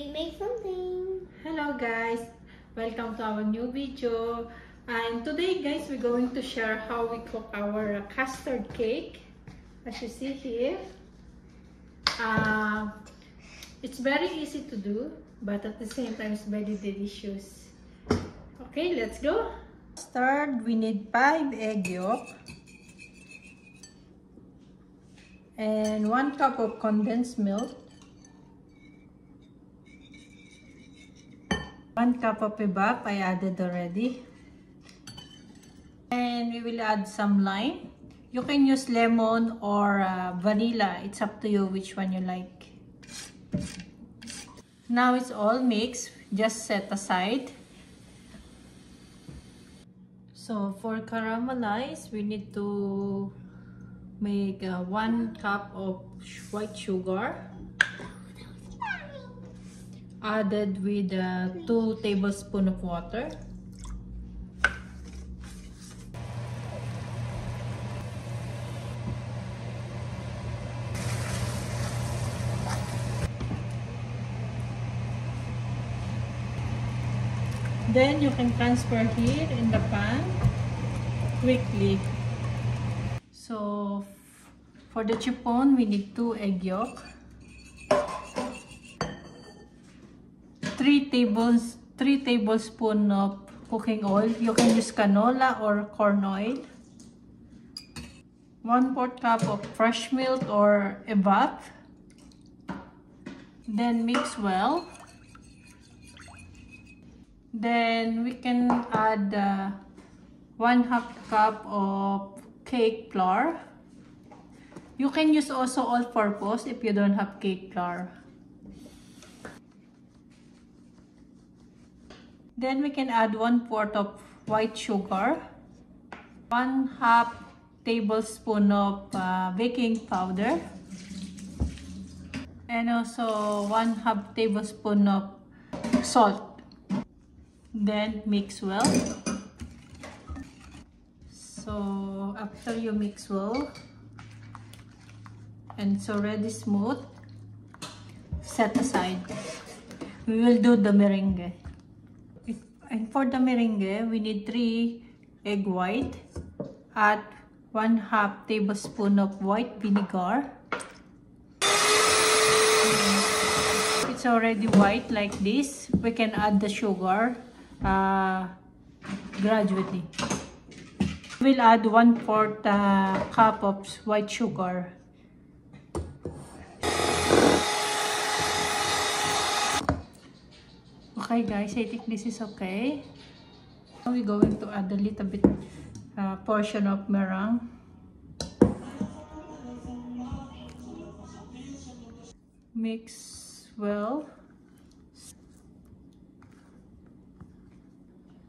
we make something. Hello guys, welcome to our new video. And today guys, we're going to share how we cook our custard cake. As you see here, it's very easy to do, but at the same time it's very delicious. Okay, let's go. Start, we need 5 egg yolk and 1 cup of condensed milk, 1 cup of evap I added already, and we will add some lime. You can use lemon or vanilla, it's up to you which one you like. Now it's all mixed, just set aside. So for caramelize, we need to make 1 cup of white sugar added with 2 tablespoons of water. Then you can transfer here in the pan quickly. So for the chiffon, we need 2 egg yolk, 3 tablespoons of cooking oil. You can use canola or corn oil. 1/4 cup of fresh milk or evap. Then mix well. Then we can add 1/2 cup of cake flour. You can use also all-purpose if you don't have cake flour. Then we can add 1/4 of white sugar, 1/2 tablespoon of baking powder, and also 1/2 tablespoon of salt. Then mix well. So after you mix well and it's already smooth, set aside. We will do the merengue. And for the merengue, we need 3 egg white. Add 1/2 tablespoon of white vinegar. It's already white like this. We can add the sugar gradually. We'll add 1/4 cup of white sugar. Okay guys, I think this is okay. Now we're going to add a little bit portion of meringue. Mix well.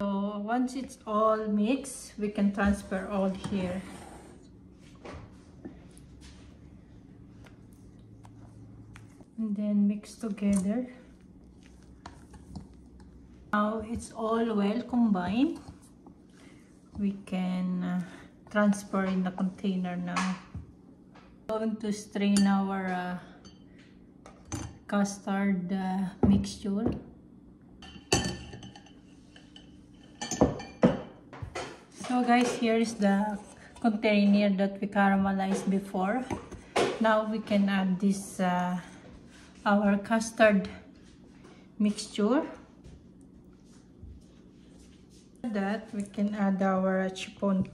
So once it's all mixed, we can transfer all here. And then mix together. Now it's all well combined. We can transfer in the container now. Going to strain our custard mixture. So guys, here is the container that we caramelized before. Now we can add this our custard mixture. That we can add our chiffon.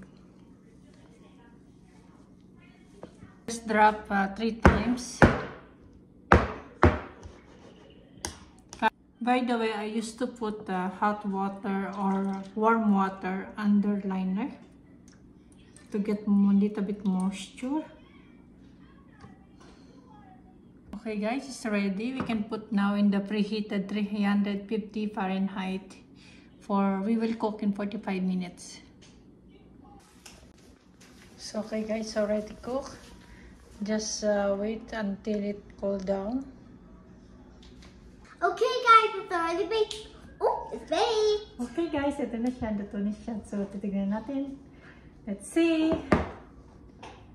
Just drop 3 times. By the way, I used to put hot water or warm water under liner to get a little bit moisture. Okay guys, it's ready. We can put now in the preheated 350 Fahrenheit. We will cook in 45 minutes. So okay guys, already cooked. Just wait until it cool down. Okay guys, it's already baked. Oh, it's baked. Okay guys, ito na siya. Luto na siya. So titignan natin. Let's see.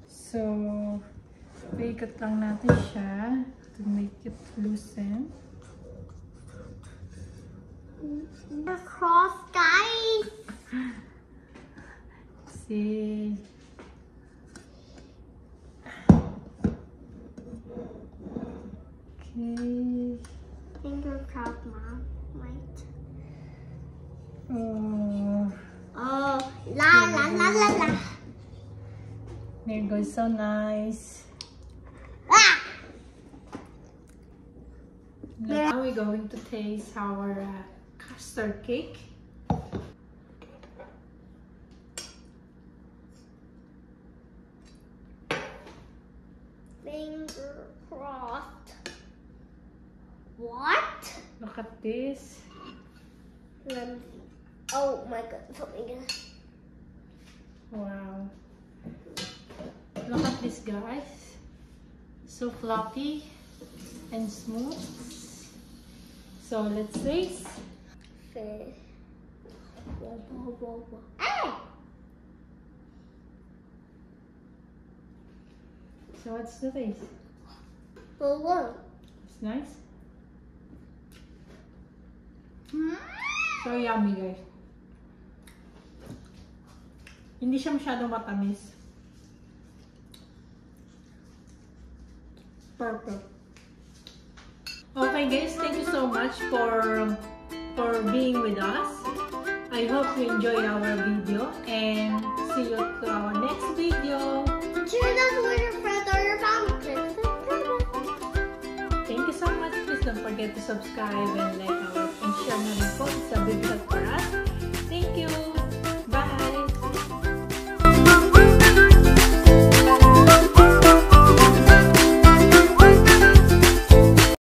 So, paikot lang natin siya to make it loosen. Cross, guys. See. Okay. Finger cross, Mom. Right. Oh, Oh, la la la la la. there goes, so nice. Ah! Now we're going to taste our custard cake. Finger crossed. What? Look at this. Let me see. Oh my god, something. Wow. Look at this, guys. So fluffy and smooth. So let's taste. Fish. Whoa, whoa, whoa, whoa. Hey! So what's the taste? Whoa, whoa. It's nice. Hmm? So yummy, guys. Hindi siya masyadong matamis. Perfect. Okay guys, thank you so much for being with us. I hope you enjoy our video and see you to our next video. Share this with your friends or your family. Click subscribe. Thank you so much. Please don't forget to subscribe and like our and share na rin po sa video.